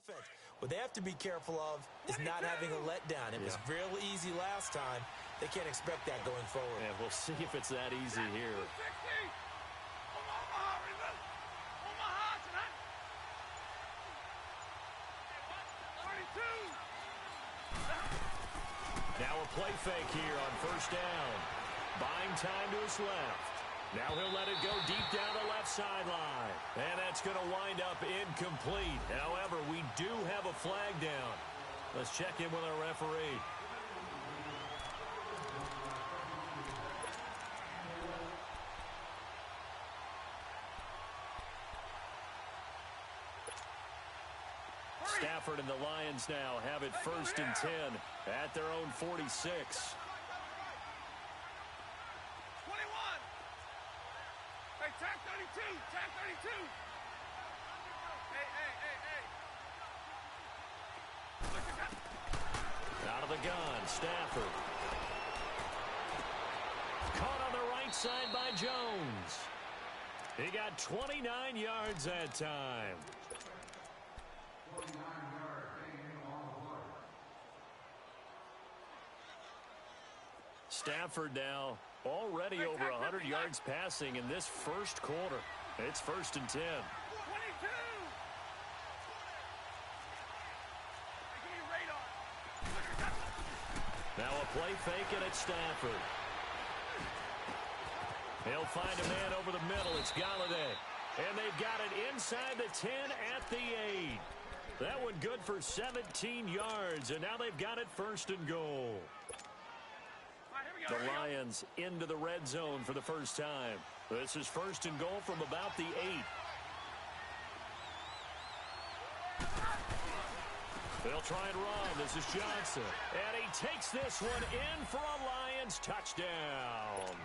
offense. What they have to be careful of is not having a letdown. It was real easy last time. They can't expect that going forward. And we'll see if it's that easy here. Now a play fake here on first down. Buying time to his left. Now he'll let it go deep down the left sideline. And that's going to wind up incomplete. However, we do have a flag down. Let's check in with our referee. Stafford and the Lions now have it 1st and 10 at their own 46. 21. Hey, tag 32. Tag 32. Hey. Out of the gun, Stafford. Caught on the right side by Jones. He got 29 yards that time. Stafford now already over 100 yards passing in this first quarter. It's 1st and 10. 22. Now a play fake, and it's Stafford. He'll find a man over the middle. It's Galladay. And they've got it inside the 10 at the 8. That one good for 17 yards, and now they've got it 1st and goal. The Lions into the red zone for the first time. This is 1st and goal from about the 8. They'll try and run. This is Johnson. And he takes this one in for a Lions touchdown.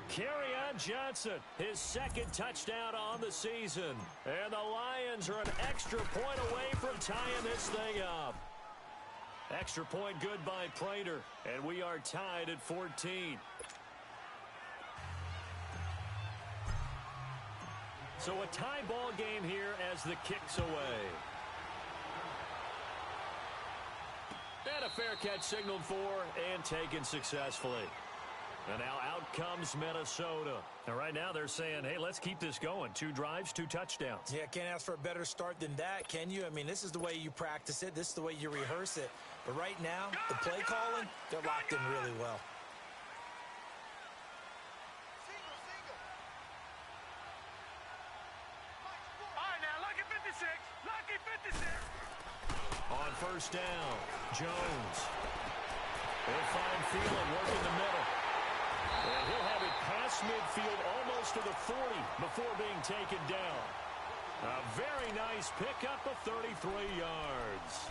Kerryon Johnson, his 2nd touchdown on the season. And the Lions are an extra point away from tying this thing up. Extra point good by Prater, and we are tied at 14. So a tie ball game here as the kick's away. And a fair catch signaled for and taken successfully. And now out comes Minnesota. And right now they're saying, hey, let's keep this going. 2 drives, 2 touchdowns. Yeah, can't ask for a better start than that, can you? I mean, this is the way you practice it. This is the way you rehearse it. But right now, the play calling, they're locked in really well. All right, now, lucky 56. Lucky 56. On first down, Jones. He'll find Thielen working the middle. And he'll have it past midfield almost to the 40 before being taken down. A very nice pickup of 33 yards.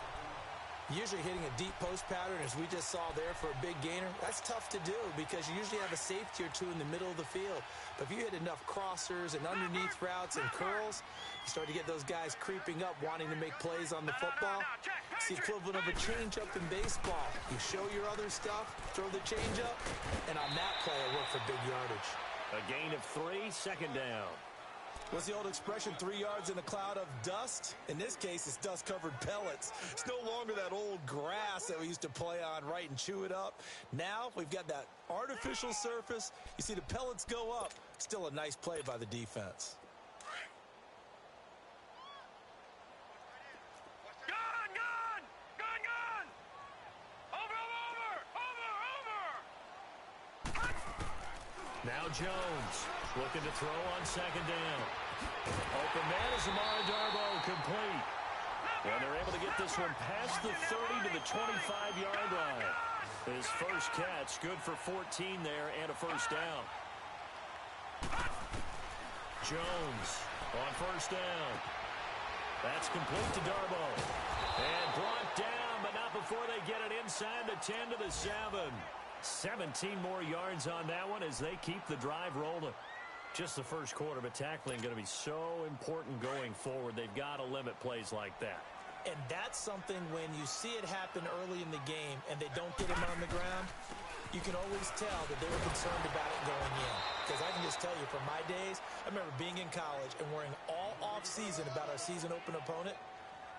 Usually hitting a deep post pattern, as we just saw there for a big gainer, that's tough to do because you usually have a safety or two in the middle of the field. But if you hit enough crossers and underneath routes and curls, you start to get those guys creeping up, wanting to make plays on the football. It's the equivalent of a changeup in baseball. You show your other stuff, throw the changeup, and on that play, it worked for big yardage. A gain of 3, 2nd down. What's the old expression, 3 yards in a cloud of dust? In this case, it's dust-covered pellets. It's no longer that old grass that we used to play on, right, and chew it up. Now we've got that artificial surface. You see the pellets go up. Still a nice play by the defense. Gone, gone! Gone, gone! Over! Now Jones looking to throw on 2nd down. Open man is Amara Darboh, complete. And they're able to get this one past the 30 to the 25-yard line. His first catch, good for 14 there and a 1st down. Jones on 1st down. That's complete to Darboh. And brought down, but not before they get it inside the 10 to the 7. 17 more yards on that one as they keep the drive rolling. Just the first quarter, but tackling going to be so important going forward. They've got to limit plays like that. And that's something when you see it happen early in the game and they don't get him on the ground, you can always tell that they were concerned about it going in. Because I can just tell you from my days, I remember being in college and worrying all off-season about our season open opponent.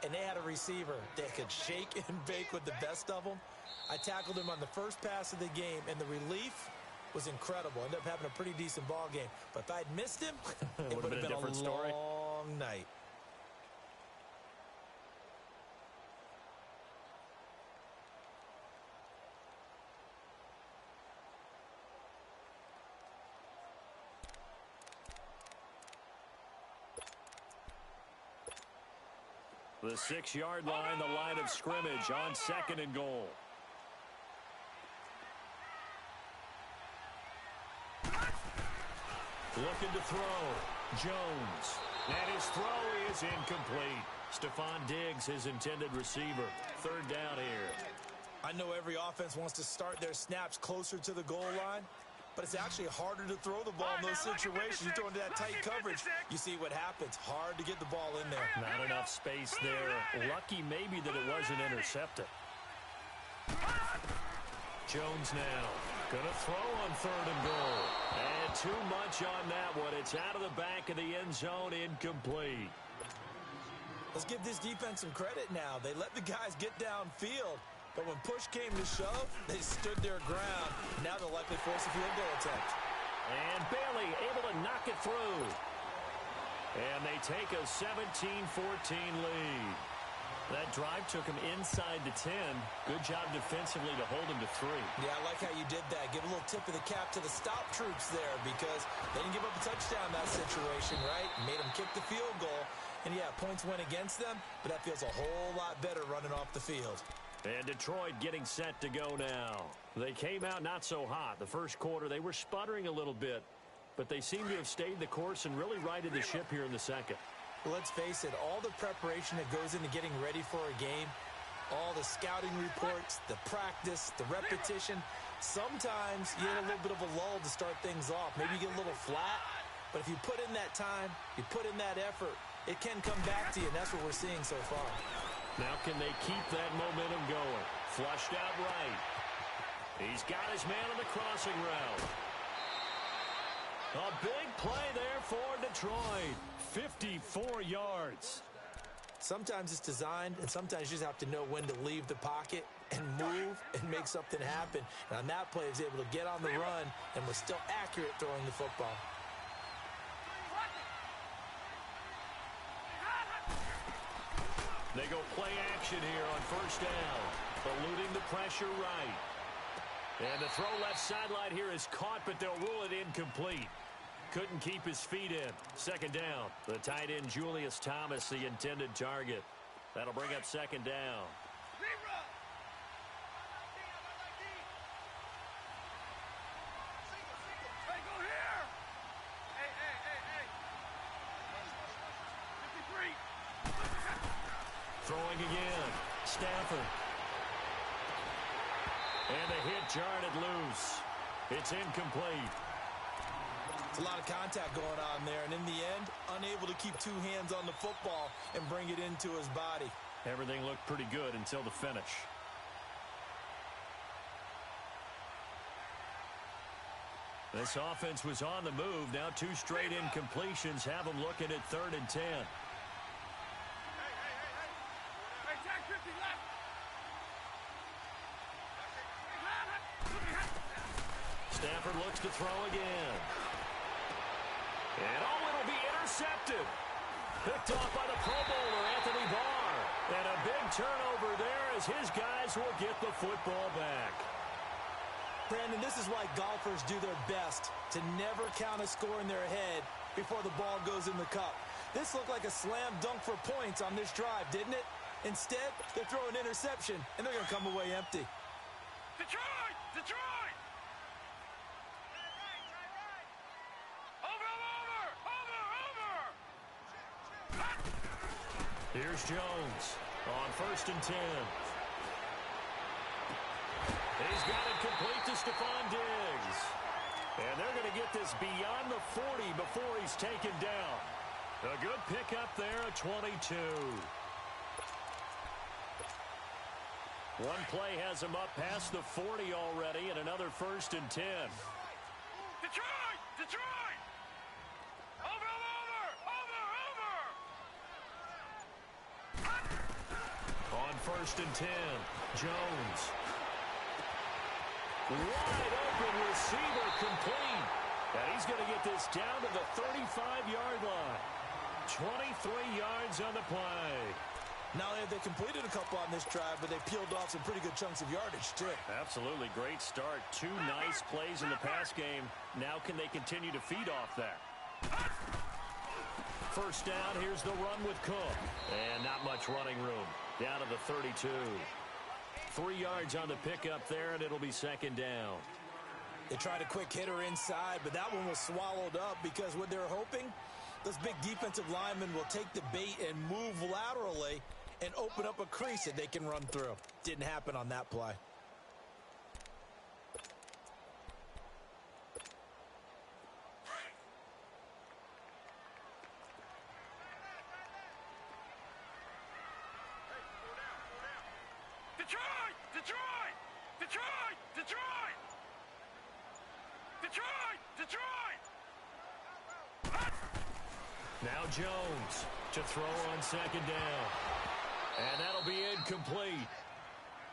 and they had a receiver that could shake and bake with the best of them. I tackled him on the first pass of the game, and the relief was incredible. Ended up having a pretty decent ball game. But if I'd missed him, it would have been a different story. Long night. The 6-yard line, the line of scrimmage on 2nd and goal. Looking to throw. Jones. And his throw is incomplete. Stephon Diggs, his intended receiver. 3rd down here. I know every offense wants to start their snaps closer to the goal line, but it's actually harder to throw the ball in those situations. You throw into that tight coverage, you see what happens. Hard to get the ball in there. Not enough space there. Lucky maybe that it wasn't intercepted. Jones now. Gonna throw on 3rd and goal. And too much on that one. It's out of the back of the end zone, incomplete. Let's give this defense some credit now. They let the guys get downfield, but when push came to shove, they stood their ground. Now they'll likely force a field goal attempt. And Bailey able to knock it through. And they take a 17-14 lead. That drive took him inside the 10. Good job defensively to hold him to 3. Yeah, I like how you did that. Give a little tip of the cap to the stop troops there because they didn't give up a touchdown in that situation, right? Made them kick the field goal. And, yeah, points went against them, but that feels a whole lot better running off the field. And Detroit getting set to go now. They came out not so hot. The first quarter, they were sputtering a little bit, but they seem to have stayed the course and really righted the ship here in the second. Well, let's face it, all the preparation that goes into getting ready for a game, all the scouting reports, the practice, the repetition, sometimes you get a little bit of a lull to start things off. Maybe you get a little flat, but if you put in that time, you put in that effort, it can come back to you, and that's what we're seeing so far. Now can they keep that momentum going? Flushed out right. He's got his man on the crossing route. A big play there for Detroit. 54 yards. Sometimes it's designed, and sometimes you just have to know when to leave the pocket and move and make something happen. And on that play, he was able to get on the run and was still accurate throwing the football. They go play action here on 1st down. Eluding the pressure right. And the throw left sideline here is caught, but they'll rule it incomplete. Couldn't keep his feet in. 2nd down. The tight end, Julius Thomas, the intended target. That'll bring up 2nd down. Throwing again. Stafford. And the hit jarred it loose. It's incomplete. It's a lot of contact going on there, and in the end, unable to keep 2 hands on the football and bring it into his body. Everything looked pretty good until the finish. This offense was on the move. Now 2 straight incompletions have them looking at 3rd and 10. Stafford looks to throw again. And it'll be intercepted. Picked off by the Pro Bowler, Anthony Barr. And a big turnover there as his guys will get the football back. Brandon, this is why golfers do their best to never count a score in their head before the ball goes in the cup. This looked like a slam dunk for points on this drive, didn't it? Instead, they throw an interception, and they're going to come away empty. Detroit! Detroit! Here's Jones on 1st and 10. He's got it complete to Stephon Diggs. And they're going to get this beyond the 40 before he's taken down. A good pickup there at 22. One play has him up past the 40 already, and another 1st and 10. Detroit! Detroit! Over! first and 10. Jones. Wide open receiver complete. And he's going to get this down to the 35-yard line. 23 yards on the play. Not only have they completed a couple on this drive, but they peeled off some pretty good chunks of yardage, too. Absolutely. Great start. 2 nice plays in the pass game. Now can they continue to feed off that? First down, here's the run with Cook. And not much running room. Down to the 32. 3 yards on the pickup there, and it'll be second down. They tried a quick hitter inside, but that one was swallowed up because what they're hoping, those big defensive linemen will take the bait and move laterally and open up a crease that they can run through. Didn't happen on that play. Detroit! Detroit! Detroit! Detroit! Detroit! Detroit! Now Jones to throw on second down. And that'll be incomplete.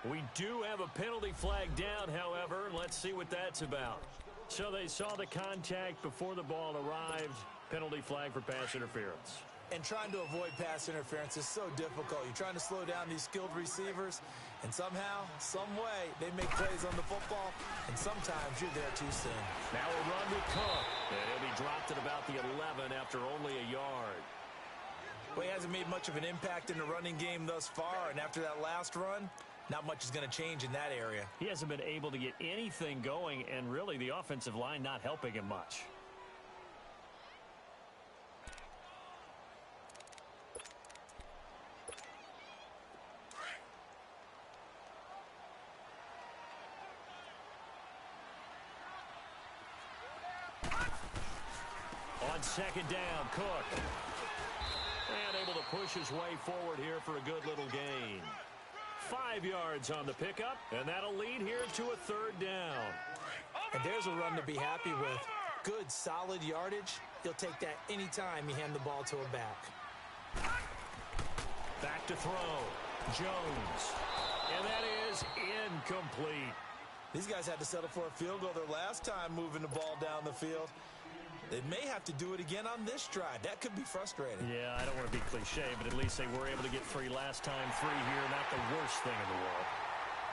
We do have a penalty flag down, however. Let's see what that's about. So they saw the contact before the ball arrived. Penalty flag for pass interference. And trying to avoid pass interference is so difficult. You're trying to slow down these skilled receivers, and somehow, some way, they make plays on the football, and sometimes you're there too soon. Now a run with Cook. And he'll be dropped at about the 11 after only a yard. Well, he hasn't made much of an impact in the running game thus far, and after that last run, not much is going to change in that area. He hasn't been able to get anything going, and really the offensive line not helping him much. On second down, Cook. And able to push his way forward here for a good little gain. 5 yards on the pickup, and that'll lead here to a third down. And there's a run to be happy with. Good, solid yardage. He'll take that anytime you hand the ball to a back. Back to throw. Jones. And that is incomplete. These guys had to settle for a field goal their last time moving the ball down the field. They may have to do it again on this drive. That could be frustrating. Yeah, I don't want to be cliche, but at least they were able to get 3 last time. 3 here, not the worst thing in the world.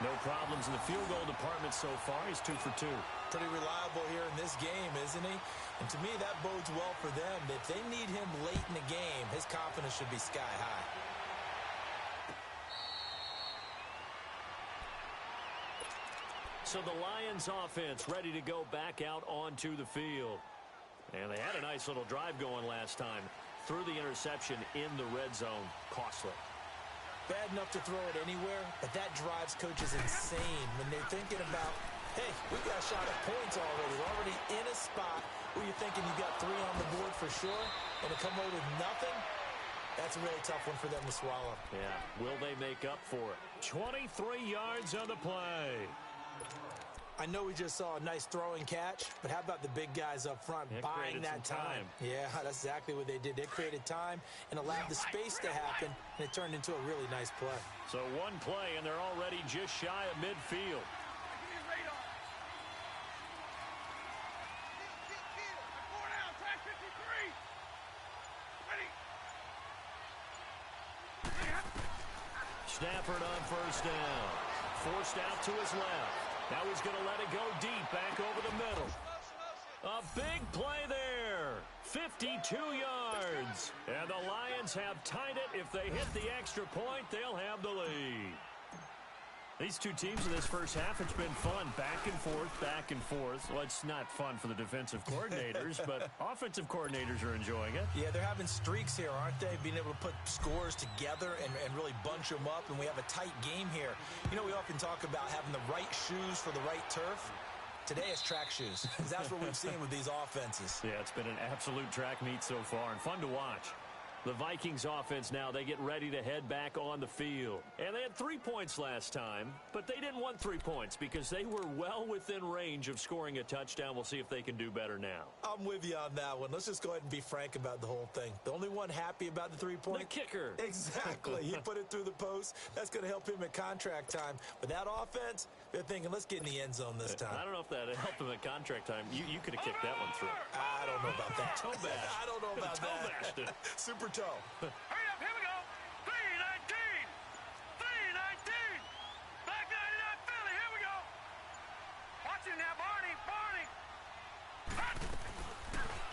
No problems in the field goal department so far. He's 2 for 2. Pretty reliable here in this game, isn't he? And to me, that bodes well for them. If they need him late in the game, his confidence should be sky high. So the Lions offense ready to go back out onto the field. And they had a nice little drive going last time. Threw the interception in the red zone. Costly. Bad enough to throw it anywhere, but that drives coaches insane when they're thinking about, hey, we got a shot at points already. We're already in a spot where you're thinking you got 3 on the board for sure, and to come away with nothing, that's a really tough one for them to swallow. Yeah, will they make up for it? 23 yards on the play. I know we just saw a nice throwing catch, but how about the big guys up front buying that time? Yeah, that's exactly what they did. They created time and allowed the space to happen, and it turned into a really nice play. So one play, and they're already just shy of midfield. Stafford on first down. Forced out to his left. Now he's going to let it go deep, back over the middle. A big play there. 52 yards. And the Lions have tied it. If they hit the extra point, they'll have the lead. These two teams in this first half, it's been fun. Back and forth, back and forth. Well, it's not fun for the defensive coordinators, but offensive coordinators are enjoying it. Yeah, they're having streaks here, aren't they? Being able to put scores together and really bunch them up, and we have a tight game here. You know, we often talk about having the right shoes for the right turf. Today it's track shoes, because that's what we've seen with these offenses. Yeah, it's been an absolute track meet so far, and fun to watch. The Vikings offense now, they get ready to head back on the field. And they had 3 points last time, but they didn't want 3 points because they were well within range of scoring a touchdown. We'll see if they can do better now. I'm with you on that one. Let's just go ahead and be frank about the whole thing. The only one happy about the 3-point? The kicker. Exactly. He put it through the post. That's going to help him at contract time. But that offense, they're thinking, let's get in the end zone this time. I don't know if that helped him at contract time. You could have kicked that one through. I don't know about that. Toe bash. I don't know about that. Toe Super toe. Hurry up, here we go. 3-19. 3-19. Black 99 Philly, here we go. Watch it now, Barney.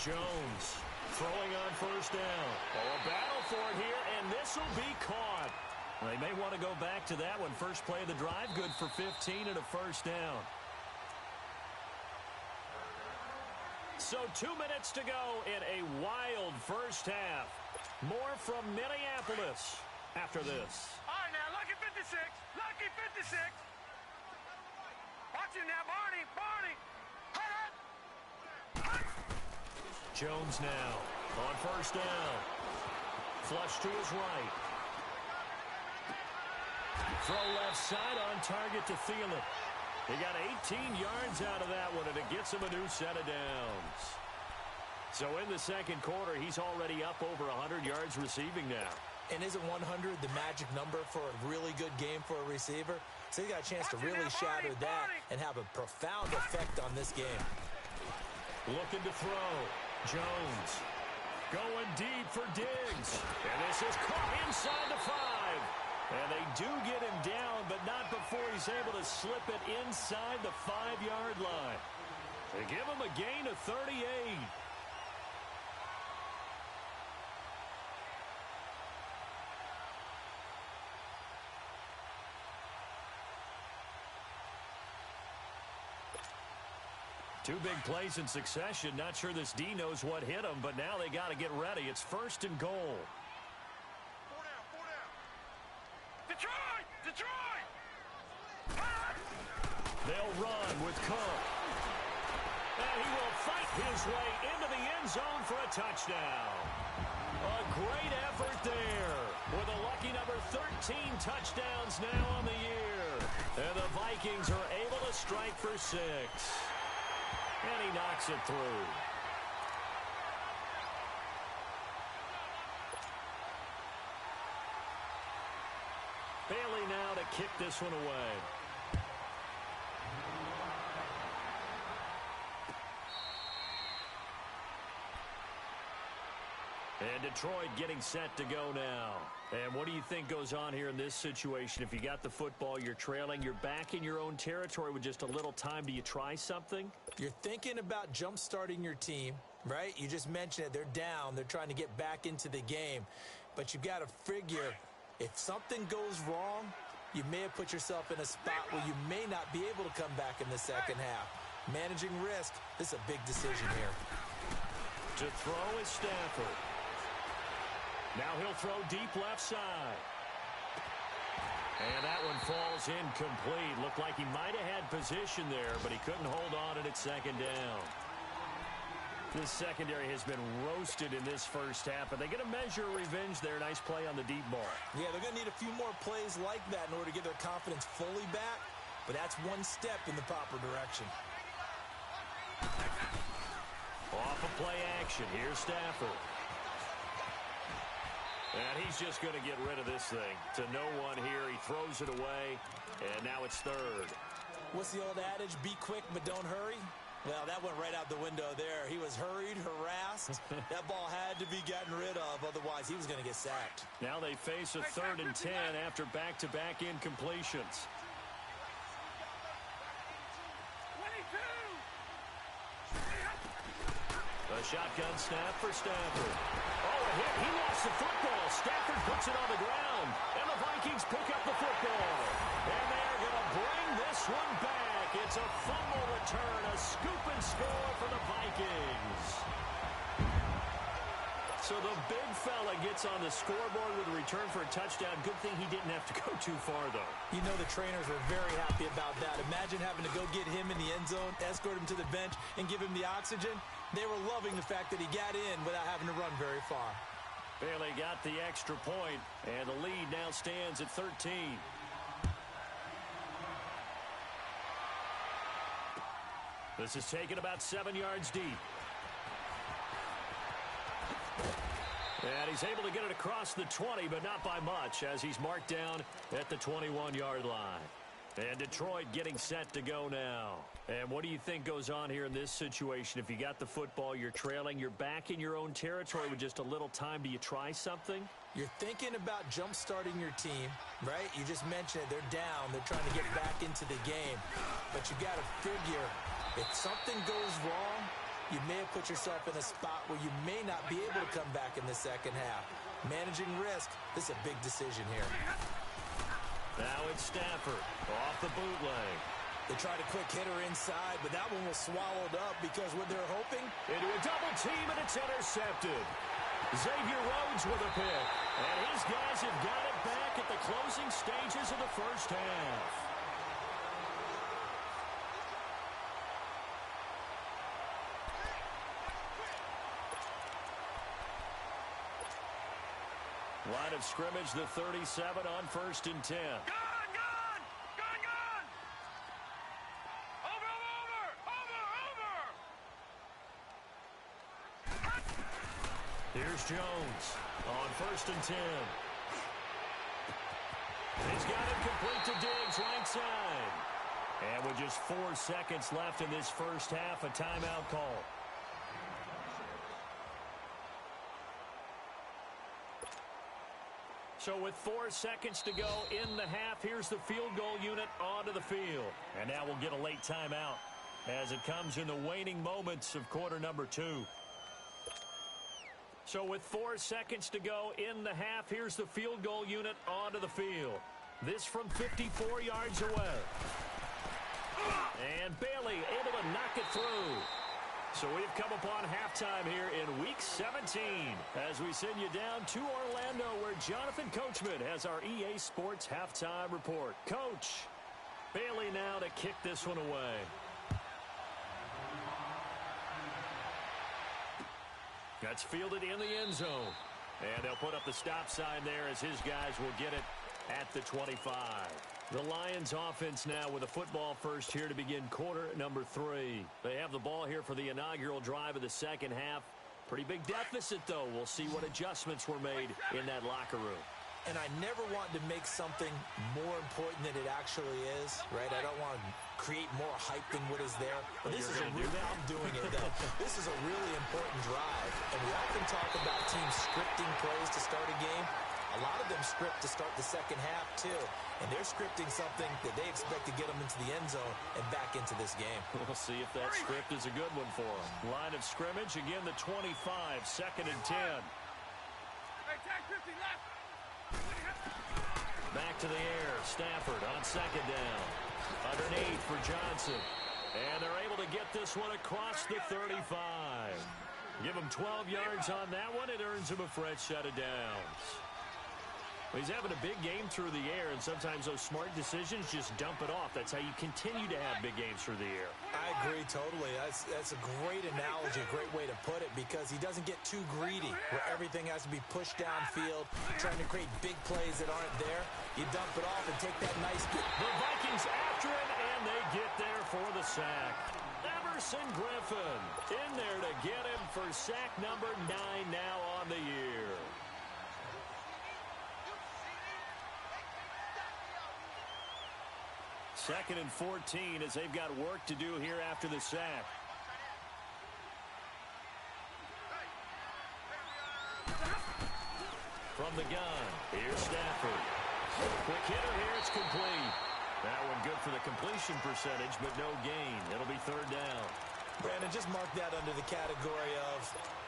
Jones throwing on first down. Oh, a battle for it here, and this will be caught. They may want to go back to that one. First play of the drive, good for 15 and a first down. So 2 minutes to go in a wild first half. More from Minneapolis after this. All right, now, lucky 56. Lucky 56. Watch it now, Barney. Jones now on first down. Flush to his right. Throw left side on target to Thielen. He got 18 yards out of that one, and it gets him a new set of downs. So in the second quarter, he's already up over 100 yards receiving now. And isn't 100 the magic number for a really good game for a receiver? So he got a chance to really shatter that and have a profound effect on this game. Looking to throw. Jones going deep for Diggs. And this is caught inside the 5. And they do get him down, but not before he's able to slip it inside the 5-yard line. They give him a gain of 38. Two big plays in succession. Not sure this D knows what hit him, but now they got to get ready. It's first and goal. 4 down. Detroit! They'll run with Cook. And he will fight his way into the end zone for a touchdown. A great effort there with a lucky number 13 touchdowns now on the year. And the Vikings are able to strike for 6. And he knocks it through. Bailey now to kick this one away. And Detroit getting set to go now. And what do you think goes on here in this situation? If you got the football, you're trailing, you're back in your own territory with just a little time. Do you try something? You're thinking about jump-starting your team, right? You just mentioned it. They're down. They're trying to get back into the game. But you've got to figure, if something goes wrong, you may have put yourself in a spot where you may not be able to come back in the second half. Managing risk, this is a big decision here. To throw is Stafford. Now he'll throw deep left side. And that one falls incomplete. Looked like he might have had position there, but he couldn't hold on at second down. This secondary has been roasted in this first half, but they get a measure of revenge there. Nice play on the deep ball. Yeah, they're going to need a few more plays like that in order to get their confidence fully back, but that's one step in the proper direction. Off of play action. Here's Stafford. And he's just going to get rid of this thing. To no one here. He throws it away, and now it's third. What's the old adage? Be quick, but don't hurry. Well, that went right out the window there. He was hurried, harassed. That ball had to be gotten rid of. Otherwise, he was going to get sacked. Now they face a 3rd and 10 after back-to-back incompletions. 22. A shotgun snap for Stafford. Oh, a hit. He lost the football. Stafford puts it on the ground. And the Vikings pick up the football. And they're going to bring this one back. It's a fumble return. A scoop and score for the Vikings. So the big fella gets on the scoreboard with a return for a touchdown. Good thing he didn't have to go too far, though. You know the trainers were very happy about that. Imagine having to go get him in the end zone, escort him to the bench, and give him the oxygen. They were loving the fact that he got in without having to run very far. Bailey got the extra point, and the lead now stands at 13. This is taken about 7 yards deep. And he's able to get it across the 20, but not by much, as he's marked down at the 21-yard line. And Detroit getting set to go now. And what do you think goes on here in this situation? If you got the football, you're trailing, you're back in your own territory with just a little time. Do you try something? You're thinking about jump-starting your team, right? You just mentioned it. They're down. They're trying to get back into the game. But you got to figure, if something goes wrong, you may have put yourself in a spot where you may not be able to come back in the second half. Managing risk, this is a big decision here. Now it's Stafford off the bootleg. They tried a quick hitter inside, but that one was swallowed up because what they're hoping? Into a double team, and it's intercepted. Xavier Rhodes with a pick. And his guys have got it back at the closing stages of the first half. Line of scrimmage, the 37 on 1st and 10. Gone! Over! Here's Jones on 1st and 10. He's got it complete to Diggs, right side. And with just 4 seconds left in this first half, a timeout call. So with 4 seconds to go in the half, here's the field goal unit onto the field. And now we'll get a late timeout as it comes in the waning moments of quarter number 2. So with 4 seconds to go in the half, here's the field goal unit onto the field. This from 54 yards away. And Bailey able to knock it through. So we've come upon halftime here in Week 17 as we send you down to Orlando where Jonathan Coachman has our EA Sports halftime report. Coach, Bailey now to kick this one away. That's fielded in the end zone. And they'll put up the stop sign there as his guys will get it at the 25. The Lions offense now with a football first here to begin quarter number 3. They have the ball here for the inaugural drive of the second half. Pretty big deficit, though. We'll see what adjustments were made in that locker room. And I never want to make something more important than it actually is, right? I don't want to create more hype than what is there. But this is a real, I'm doing it, though. This is a really important drive. And we often talk about teams scripting plays to start a game. A lot of them script to start the second half, too. And they're scripting something that they expect to get them into the end zone and back into this game. We'll see if that script is a good one for them. Line of scrimmage, again, the 25, 2nd and 10. Hey, tag 50 left. Back to the air, Stafford on 2nd down. Underneath for Johnson. And they're able to get this one across the 35. Give him 12 yards on that one. It earns him a fresh set of downs. He's having a big game through the air, and sometimes those smart decisions just dump it off. That's how you continue to have big games through the air. I agree totally. That's a great analogy, a great way to put it, because he doesn't get too greedy where everything has to be pushed downfield, trying to create big plays that aren't there. You dump it off and take that nice kick. The Vikings after him, and they get there for the sack. Everson Griffin in there to get him for sack number 9 now on the year. Second and 14 as they've got work to do here after the sack. From the gun, here's Stafford. Quick hitter here, it's complete. That one good for the completion percentage, but no gain. It'll be 3rd down. Brandon, just mark that under the category of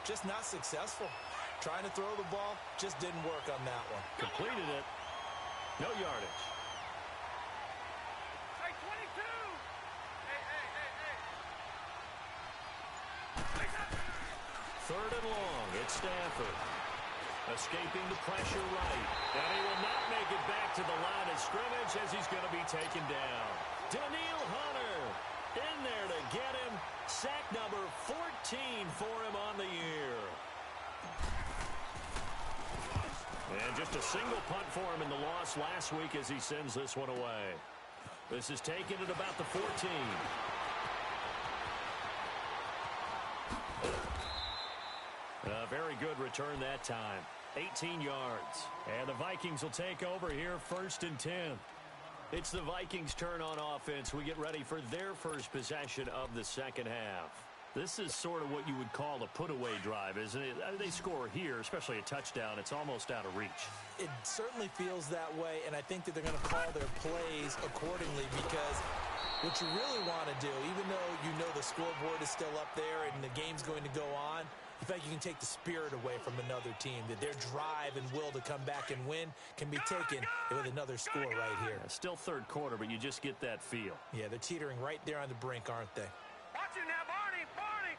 just not successful. Trying to throw the ball, just didn't work on that one. Completed it. No yardage. Hey, 22. Hey. 3rd and long, it's Stafford. Escaping the pressure right. And he will not make it back to the line of scrimmage as he's going to be taken down. Daniil Hunter in there to get him. Sack number 14 for him on the year. And just a single punt for him in the loss last week as he sends this one away. This is taken at about the 14. A very good return that time. 18 yards. And the Vikings will take over here 1st and 10. It's the Vikings' turn on offense. We get ready for their first possession of the second half. This is sort of what you would call a put-away drive, isn't it? They score here, especially a touchdown. It's almost out of reach. It certainly feels that way, and I think that they're going to call their plays accordingly because what you really want to do, even though you know the scoreboard is still up there and the game's going to go on, in fact, you can take the spirit away from another team, that their drive and will to come back and win can be taken with another score right here. Yeah, still third quarter, but you just get that feel. Yeah, they're teetering right there on the brink, aren't they? Watch it now, Barney! Barney!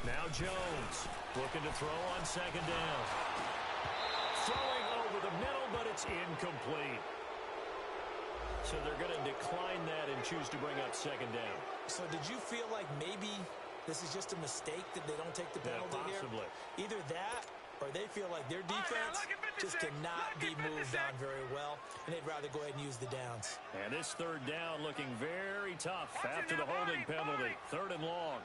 Now Jones looking to throw on second down. Throwing over the middle, but it's incomplete. So they're going to decline that and choose to bring up second down. So did you feel like maybe this is just a mistake that they don't take the penalty possibly. here? Either that or they feel like their defense just cannot be moved on very well, and they'd rather go ahead and use the downs. And this third down looking very tough after the holding penalty. 3rd and long.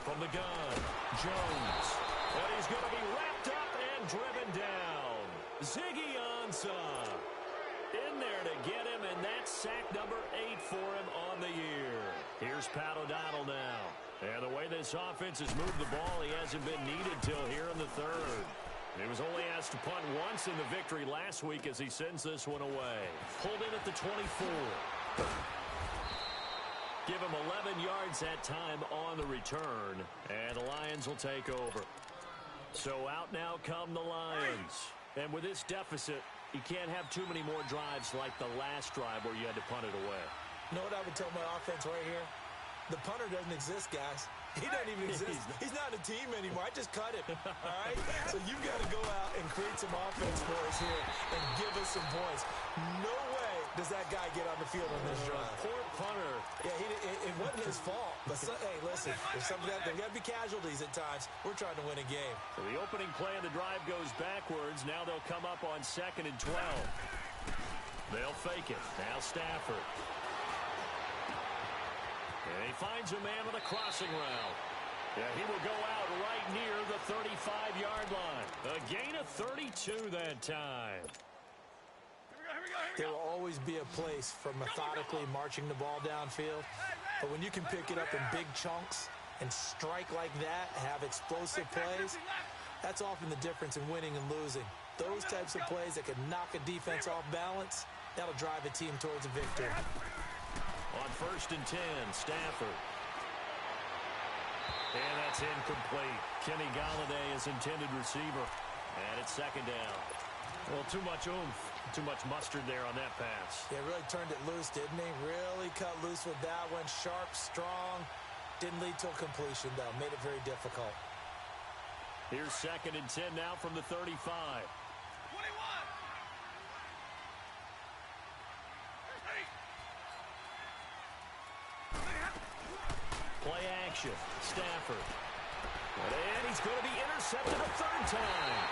From the gun, Jones. And he's going to be wrapped up and driven down. Ziggy Ansah in there to get him, and that's sack number 8 for him on the year. Here's Pat O'Donnell now. And the way this offense has moved the ball, he hasn't been needed till here in the 3rd. He was only asked to punt once in the victory last week as he sends this one away. Pulled in at the 24. Give him 11 yards that time on the return, and the Lions will take over. So out now come the Lions. And with this deficit, you can't have too many more drives like the last drive where you had to punt it away. You know what I would tell my offense right here? The punter doesn't exist, guys. He doesn't even exist. He's not a team anymore. I just cut him, all right? So you've got to go out and create some offense for us here and give us some points. No way does that guy get on the field on this drive. Poor punter. Yeah, it wasn't his fault. But, hey, listen, there's got to be casualties at times. We're trying to win a game. So the opening play of the drive goes backwards. Now they'll come up on 2nd and 12. They'll fake it. Now Stafford. And he finds a man with a crossing route. Yeah, he will go out right near the 35-yard line. A gain of 32 that time. There will always be a place for methodically marching the ball downfield. But when you can pick it up in big chunks and strike like that, have explosive plays, that's often the difference in winning and losing. Those types of plays that can knock a defense off balance, that'll drive a team towards a victory. On 1st and 10, Stafford. And that's incomplete. Kenny Galladay is intended receiver. And it's 2nd down. Well, too much oomph, too much mustard there on that pass. Yeah, really turned it loose, didn't he? Really cut loose with that one. Sharp, strong. Didn't lead to a completion, though. Made it very difficult. Here's 2nd and 10 now from the 35. 21. Play action. Stafford. And he's going to be intercepted a 3rd time.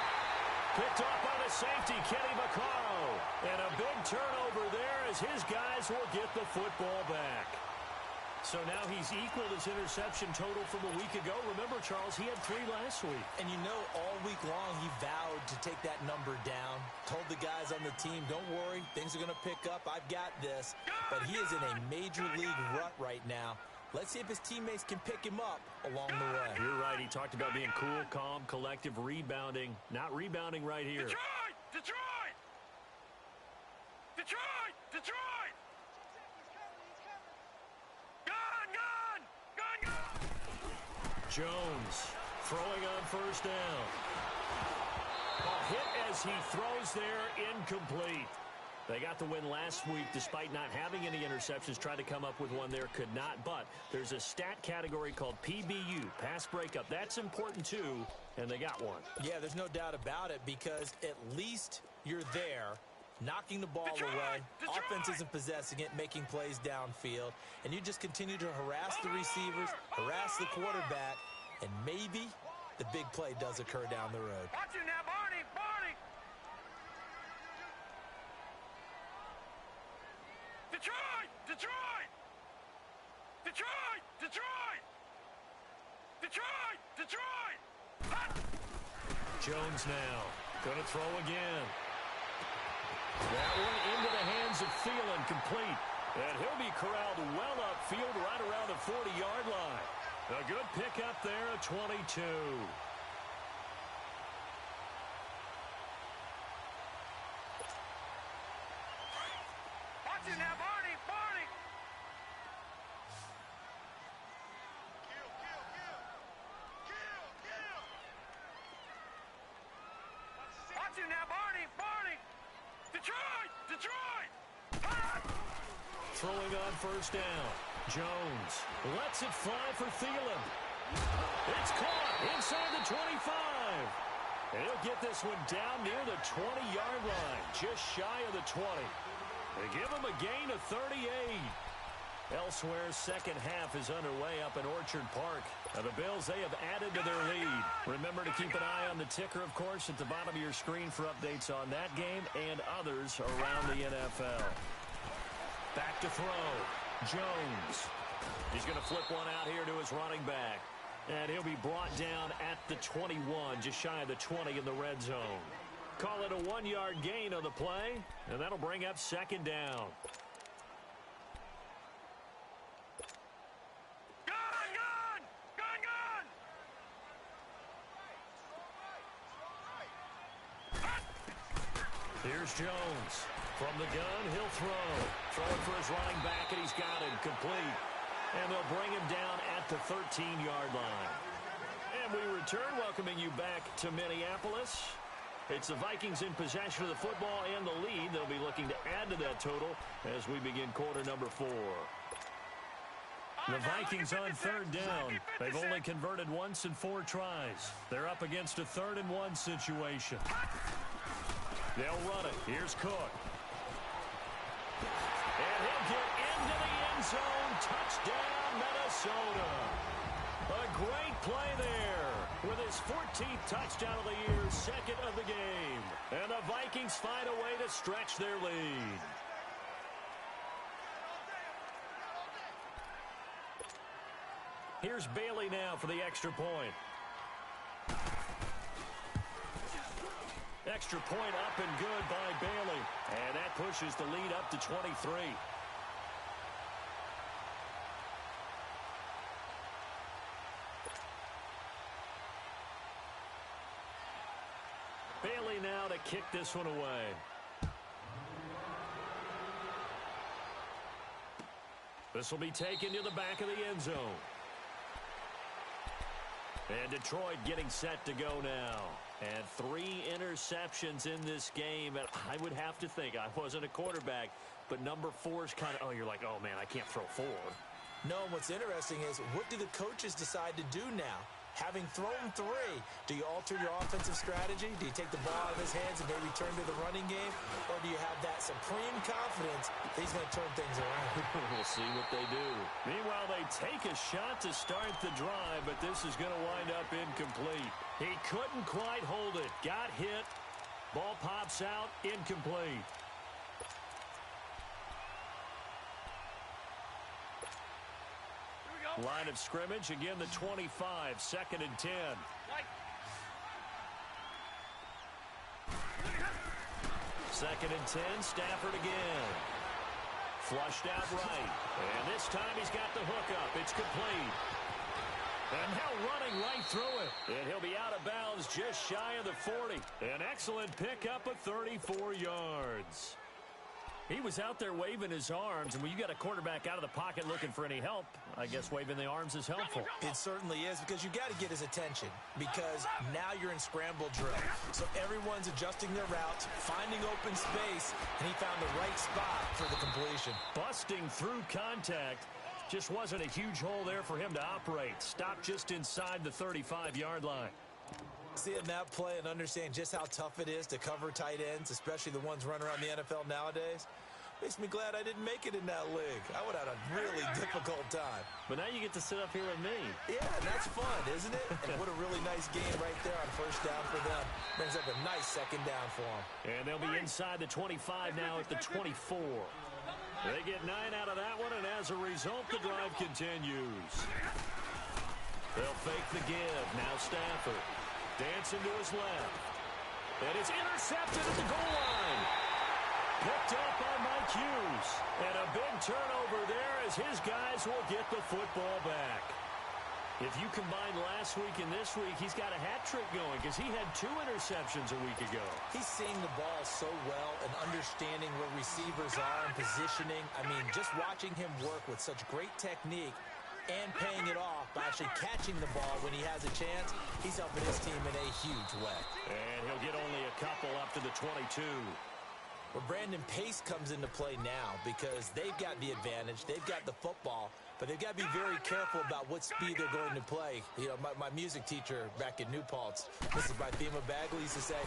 Picked off by the safety, Kenny Vaccaro. And a big turnover there as his guys will get the football back. So now he's equaled his interception total from a week ago. Remember, Charles, he had 3 last week. And you know, all week long he vowed to take that number down. Told the guys on the team, don't worry, things are going to pick up. I've got this. But he is in a major league rut right now. Let's see if his teammates can pick him up along the way. You're right. He talked about being cool, calm, collective, rebounding. Not rebounding right here. Detroit! Detroit! Detroit! Detroit! Gun! Gun! Gun! Gun! Jones throwing on 1st down. A hit as he throws there, incomplete. They got the win last week despite not having any interceptions. Tried to come up with one there, could not. But there's a stat category called PBU, pass breakup. That's important too, and they got one. Yeah, there's no doubt about it because at least you're there knocking the ball away. Offense isn't possessing it, making plays downfield. And you just continue to harass the receivers, harass the quarterback, and maybe the big play does occur down the road. Watch it now, Barney! Barney! Detroit! Detroit! Detroit! Detroit! Detroit! Detroit! Hot! Jones now. Going to throw again. That one into the hands of Thielen, complete. And he'll be corralled well upfield right around the 40-yard line. A good pickup there at 22. Watch it now, Barney! Barney! Kill! Watch it now, Barney! Barney! Detroit! Detroit! Hot! Throwing on first down. Jones lets it fly for Thielen. It's caught inside the 25. And he'll get this one down near the 20-yard line, just shy of the 20. They give him a gain of 38. Elsewhere, second half is underway up in Orchard Park. Now the Bills, they have added to their lead. Remember to keep an eye on the ticker, of course, at the bottom of your screen for updates on that game and others around the NFL. Back to throw. Jones. He's going to flip one out here to his running back. And he'll be brought down at the 21, just shy of the 20 in the red zone. Call it a 1-yard gain on the play, and that'll bring up second down. Here's Jones. From the gun, he'll throw. Throwing for his running back, and he's got it complete. And they'll bring him down at the 13-yard line. And we return, welcoming you back to Minneapolis. It's the Vikings in possession of the football and the lead. They'll be looking to add to that total as we begin quarter number 4. The Vikings on third down. They've only converted once in 4 tries. They're up against a 3rd and 1 situation. They'll run it. Here's Cook. And he'll get into the end zone. Touchdown, Minnesota. A great play there with his 14th touchdown of the year, 2nd of the game. And the Vikings find a way to stretch their lead. Here's Bailey now for the extra point. Extra point up and good by Bailey. And that pushes the lead up to 23. Bailey now to kick this one away. This will be taken to the back of the end zone. And Detroit getting set to go now. And 3 interceptions in this game. And I would have to think, I wasn't a quarterback, but number 4 is kind of, you're like, oh, man, I can't throw 4. No, and what's interesting is, what do the coaches decide to do now? Having thrown 3, do you alter your offensive strategy? Do you take the ball out of his hands and maybe turn to the running game? Or do you have that supreme confidence that he's going to turn things around? We'll see what they do. Meanwhile, they take a shot to start the drive, but this is going to wind up incomplete. He couldn't quite hold it. Got hit. Ball pops out. Incomplete. Line of scrimmage, again the 25, 2nd and 10. Second and 10, Stafford again. Flushed out right. And this time he's got the hookup. It's complete. And now running right through it. And he'll be out of bounds just shy of the 40. An excellent pickup of 34 yards. He was out there waving his arms, and when you got a quarterback out of the pocket looking for any help, I guess waving the arms is helpful. It certainly is, because you got to get his attention, because now you're in scramble drill. So everyone's adjusting their routes, finding open space, and he found the right spot for the completion. Busting through contact. Just wasn't a huge hole there for him to operate. Stopped just inside the 35-yard line. Seeing that play and understanding just how tough it is to cover tight ends, especially the ones running around the NFL nowadays, makes me glad I didn't make it in that league. I would have had a really difficult time. But now you get to sit up here with me. Yeah, that's fun, isn't it? And what a really nice game right there on first down for them. Brings up a nice second down for them. And they'll be inside the 25 now at the 24. They get 9 out of that one, and as a result, the drive continues. They'll fake the give. Now Stafford. Dancing to his left. And it's intercepted at the goal line. Picked up on Mike Hughes. And a big turnover there as his guys will get the football back. If you combine last week and this week, he's got a hat trick going because he had 2 interceptions a week ago. He's seeing the ball so well and understanding where receivers are and positioning. I mean, just watching him work with such great technique and paying it off by actually catching the ball when he has a chance, he's helping his team in a huge way. And he'll get only a couple up to the 22. Well, Brandon, pace comes into play now because they've got the advantage. They've got the football, but they've got to be very careful about what speed they're going to play. You know, my music teacher back in New Paltz, Mrs. Bythema Bagley, used to say,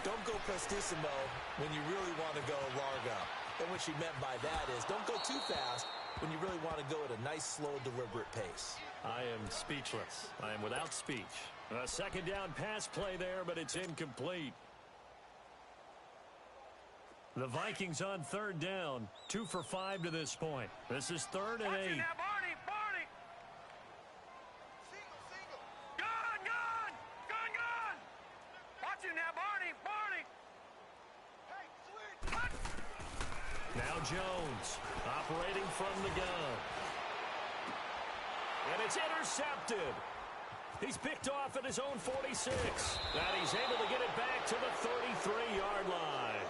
don't go prestissimo when you really want to go largo. And what she meant by that is don't go too fast when you really want to go at a nice, slow, deliberate pace. I am speechless. I am without speech. A second down pass play there, but it's incomplete. The Vikings on third down, 2 for 5 to this point. This is 3rd and 8. Now, Barney, Barney. Single. Gun. Watch it now, Barney, Barney. Hey, switch. Now Jones operating from the gun. And it's intercepted. He's picked off at his own 46. And he's able to get it back to the 33-yard line.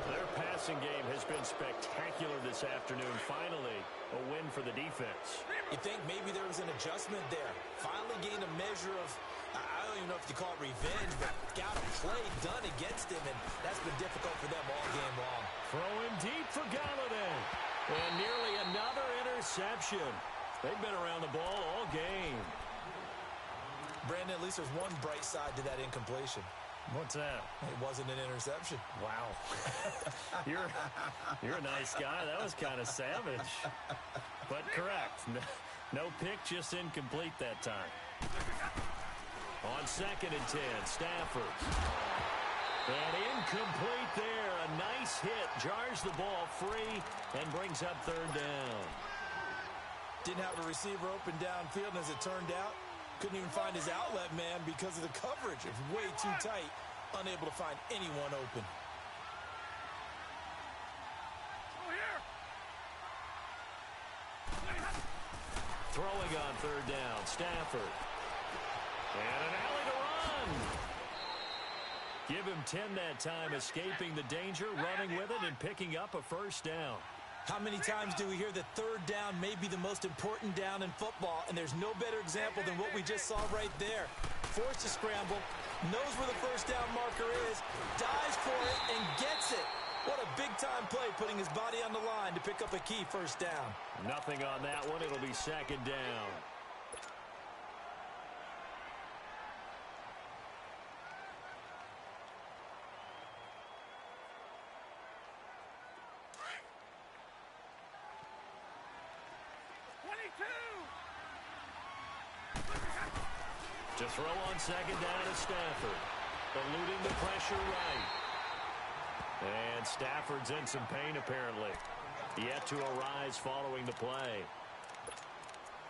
Their passing game has been spectacular this afternoon. Finally, a win for the defense. You think maybe there was an adjustment there. Finally gained a measure of, I don't even know if you call it revenge, but got a play done against him, and that's been difficult for them all game long. Throwing deep for Galladay. And nearly another interception. They've been around the ball all game. Brandon, at least there's one bright side to that incompletion. What's that? It wasn't an interception. Wow. You're a nice guy. That was kind of savage. But correct. No pick, just incomplete that time. On 2nd and 10, Stafford. And incomplete there. A nice hit. Jars the ball free and brings up 3rd down. Didn't have a receiver open downfield, and as it turned out, couldn't even find his outlet man because of the coverage. It's way too tight. Unable to find anyone open. Throwing on 3rd down, Stafford. And an alley to run. Give him 10 that time, escaping the danger, running with it, and picking up a 1st down. How many times do we hear that 3rd down may be the most important down in football, and there's no better example than what we just saw right there. Forced to scramble, knows where the 1st down marker is, dives for it, and gets it. What a big-time play, putting his body on the line to pick up a key 1st down. Nothing on that one. It'll be 2nd down. To throw on 2nd down to Stafford. Eluding the pressure right. And Stafford's in some pain, apparently. Yet to arise following the play.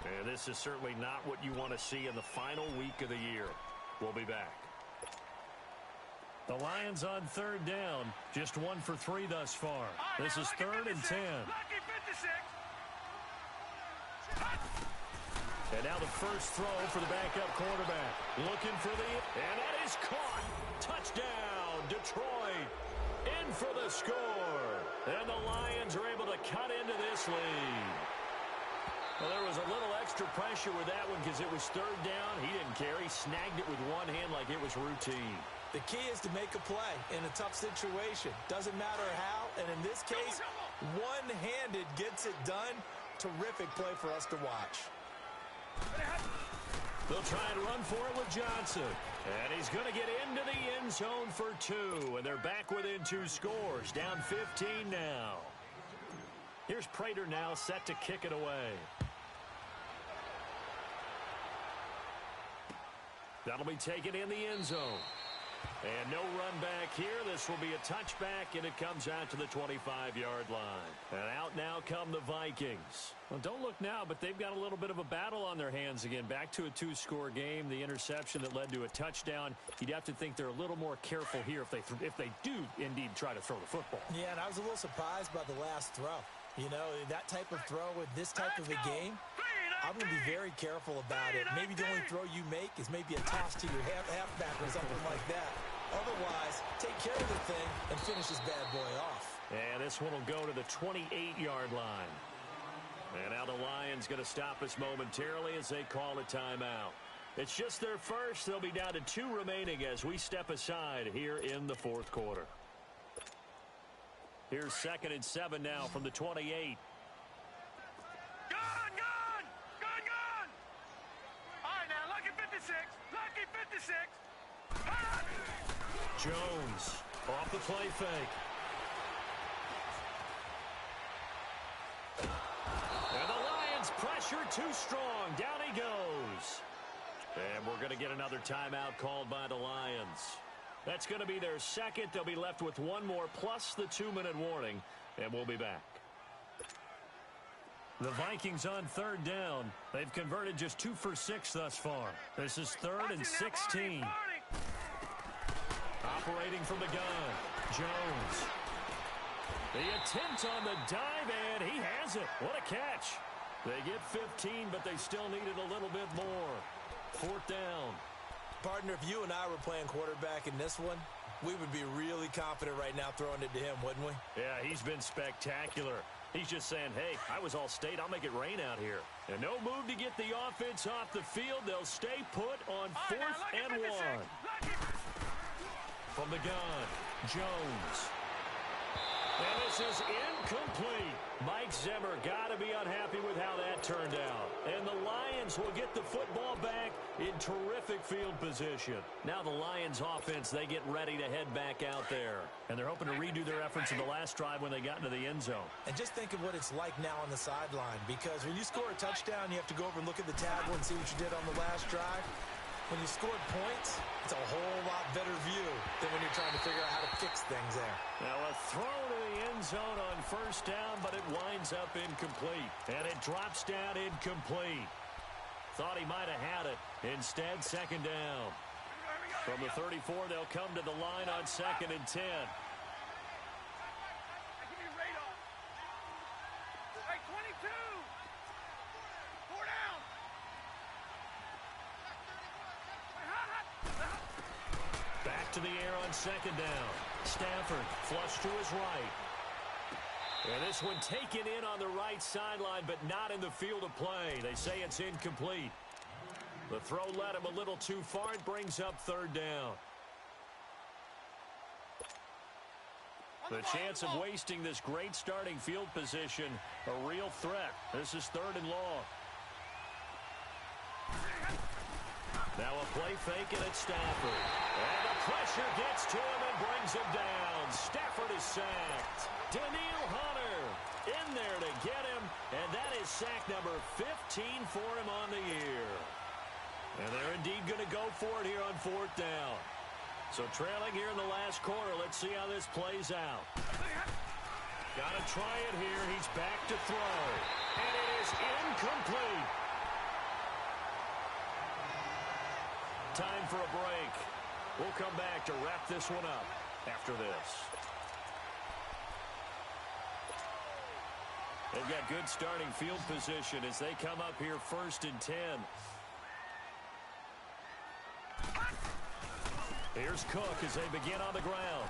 And this is certainly not what you want to see in the final week of the year. We'll be back. The Lions on 3rd down. Just 1 for 3 thus far. This is 3rd and 10. And now the first throw for the backup quarterback. Looking for the... And that is caught. Touchdown, Detroit. In for the score. And the Lions are able to cut into this lead. Well, there was a little extra pressure with that one because it was 3rd down. He didn't care. He snagged it with one hand like it was routine. The key is to make a play in a tough situation. Doesn't matter how, and in this case, one-handed gets it done. Terrific play for us to watch. They'll try and run for it with Johnson. And he's going to get into the end zone for 2. And they're back within 2 scores. Down 15 now. Here's Prater now set to kick it away. That'll be taken in the end zone. And no run back here. This will be a touchback, and it comes out to the 25-yard line. And out now come the Vikings. Well, don't look now, but they've got a little bit of a battle on their hands again. Back to a 2-score game. The interception that led to a touchdown. You'd have to think they're a little more careful here if they do indeed try to throw the football. Yeah, and I was a little surprised by the last throw. You know, that type of throw with this type of a game, I'm going to be very careful about it. Maybe the only throw you make is maybe a toss to your halfback or something like that. Otherwise, take care of the thing and finish this bad boy off. And this one will go to the 28-yard line. And now the Lions going to stop us momentarily as they call a timeout. It's just their first. They'll be down to 2 remaining as we step aside here in the 4th quarter. Here's 2nd and 7 now from the 28. Jones off the play fake. And the Lions pressure too strong. Down he goes. And we're going to get another timeout called by the Lions. That's going to be their second. They'll be left with 1 more plus the 2-minute warning. And we'll be back. The Vikings on 3rd down. They've converted just 2 for 6 thus far. This is 3rd and 16. Operating from the gun, Jones. The attempt on the dive, and he has it. What a catch. They get 15, but they still needed a little bit more. 4th down. Partner, if you and I were playing quarterback in this one, we would be really confident right now throwing it to him, wouldn't we? Yeah, he's been spectacular. He's just saying, hey, I was all state. I'll make it rain out here. And no move to get the offense off the field. They'll stay put on 4th and 1. From the gun, Jones. And this is incomplete. Mike Zimmer got to be unhappy with how that turned out. And the Lions will get the football back in terrific field position. Now the Lions offense, they get ready to head back out there. And they're hoping to redo their efforts in the last drive when they got into the end zone. And just think of what it's like now on the sideline. Because when you score a touchdown, you have to go over and look at the tablet and see what you did on the last drive. When you scored points, it's a whole lot better view than when you're trying to figure out how to fix things there. Now a throw to the end zone on 1st down, but it winds up incomplete. And it drops down incomplete. Thought he might have had it. Instead, 2nd down. From the 34, they'll come to the line on 2nd and 10. To the air on 2nd down. Stafford flush to his right. And this one taken in on the right sideline, but not in the field of play. They say it's incomplete. The throw led him a little too far. It brings up 3rd down. The chance of wasting this great starting field position, a real threat. This is 3rd and long. Now a play fake, and it's Stafford. And the pressure gets to him and brings him down. Stafford is sacked. Daniil Hunter in there to get him, and that is sack number 15 for him on the year. And they're indeed going to go for it here on 4th down. So trailing here in the last quarter, let's see how this plays out. Got to try it here. He's back to throw. And it is incomplete. Time for a break. We'll come back to wrap this one up after this. They've got good starting field position as they come up here 1st and 10. Here's Cook as they begin on the ground.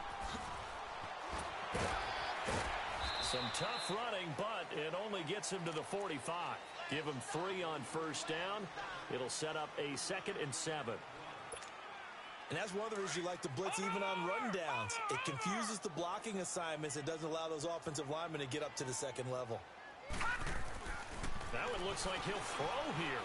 Some tough running, but it only gets him to the 45. Give him 3 on 1st down. It'll set up a 2nd and 7. And that's one of the reasons you like to blitz even on rundowns. It confuses the blocking assignments. It doesn't allow those offensive linemen to get up to the 2nd level. That one looks like he'll throw here.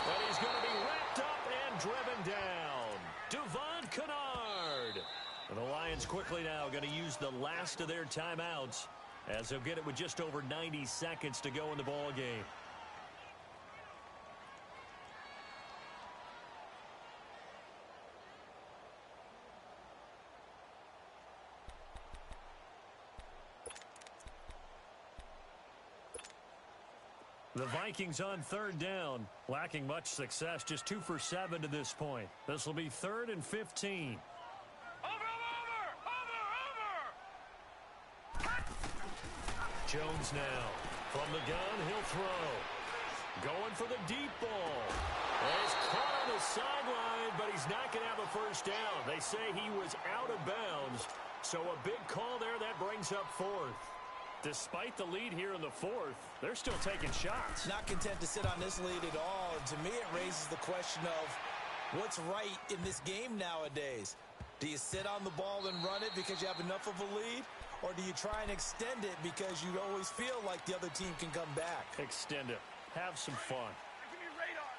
And he's going to be wrapped up and driven down. Devon Kennard. And the Lions quickly now going to use the last of their timeouts as they'll get it with just over 90 seconds to go in the ball game. The Vikings on third down, lacking much success, just 2 for 7 to this point. This will be 3rd and 15. Jones now from the gun, he'll throw. Going for the deep ball. He's caught on the sideline, but he's not going to have a first down. They say he was out of bounds, so a big call there that brings up 4th. Despite the lead here in the 4th, they're still taking shots. Not content to sit on this lead at all. And to me, it raises the question of what's right in this game nowadays. Do you sit on the ball and run it because you have enough of a lead? Or do you try and extend it because you always feel like the other team can come back? Extend it. Have some fun. Give me radar.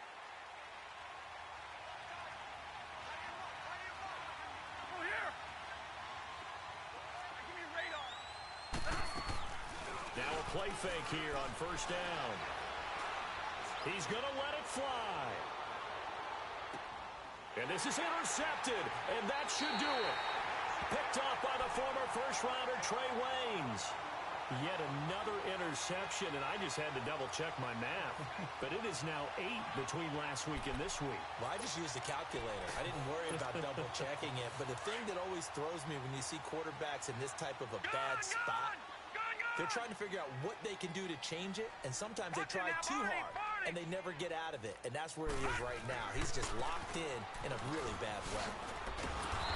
Go here. Give me radar. Now a play fake here on first down. He's going to let it fly. And this is intercepted, and that should do it. Picked off by the former first-rounder Trey Waynes. Yet another interception, and I just had to double-check my math. But it is now 8 between last week and this week. Well, I just used a calculator. I didn't worry about double-checking it. But the thing that always throws me when you see quarterbacks in this type of a bad spot, they're trying to figure out what they can do to change it, and sometimes they try too hard, and they never get out of it. And that's where he is right now. He's just locked in a really bad way.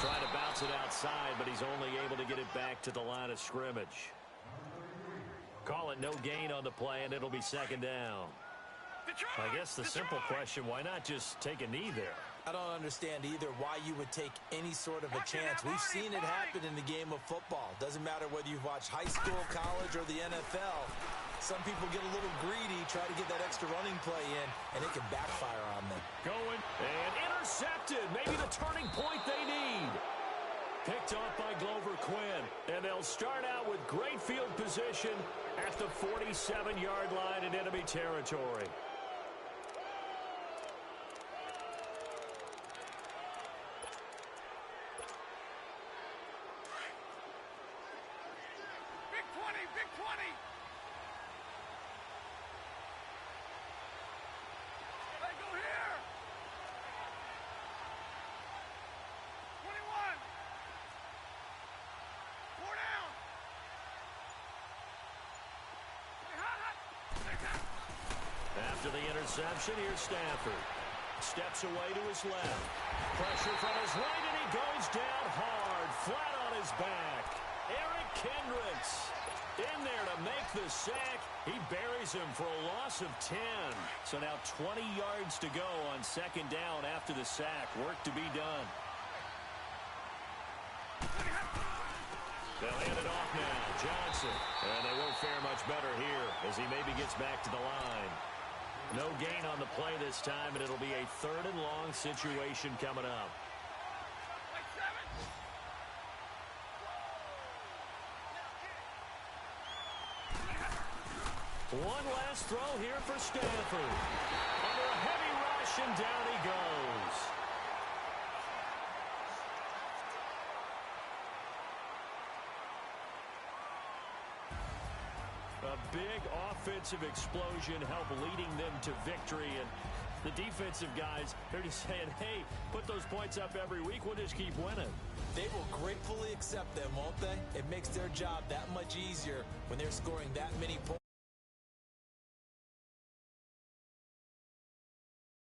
Trying to bounce it outside, but he's only able to get it back to the line of scrimmage. Call it no gain on the play, and it'll be 2nd down. I guess the simple question, why not just take a knee there? I don't understand either why you would take any sort of a chance. We've seen it happen in the game of football. Doesn't matter whether you've watched high school, college, or the NFL. Some people get a little greedy, try to get that extra running play in, and it can backfire on them. Going and intercepted. Maybe the turning point they need. Picked off by Glover Quinn. And they'll start out with great field position at the 47-yard line in enemy territory. Big 20, big 20. Hey, go here. 21. 4 down. After the interception, here's Stafford. Steps away to his left. Pressure from his right, and he goes down hard, flat on his back. Eric Kendricks in there to make the sack. He buries him for a loss of 10. So now 20 yards to go on 2nd down after the sack. Work to be done. They'll hand it off now. Johnson. And they won't fare much better here as he maybe gets back to the line. No gain on the play this time, and it'll be a 3rd and long situation coming up. One last throw here for Stanford. Under a heavy rush, and down he goes. A big offensive explosion helped leading them to victory. And the defensive guys, they're just saying, hey, put those points up every week. We'll just keep winning. They will gratefully accept them, won't they? It makes their job that much easier when they're scoring that many points.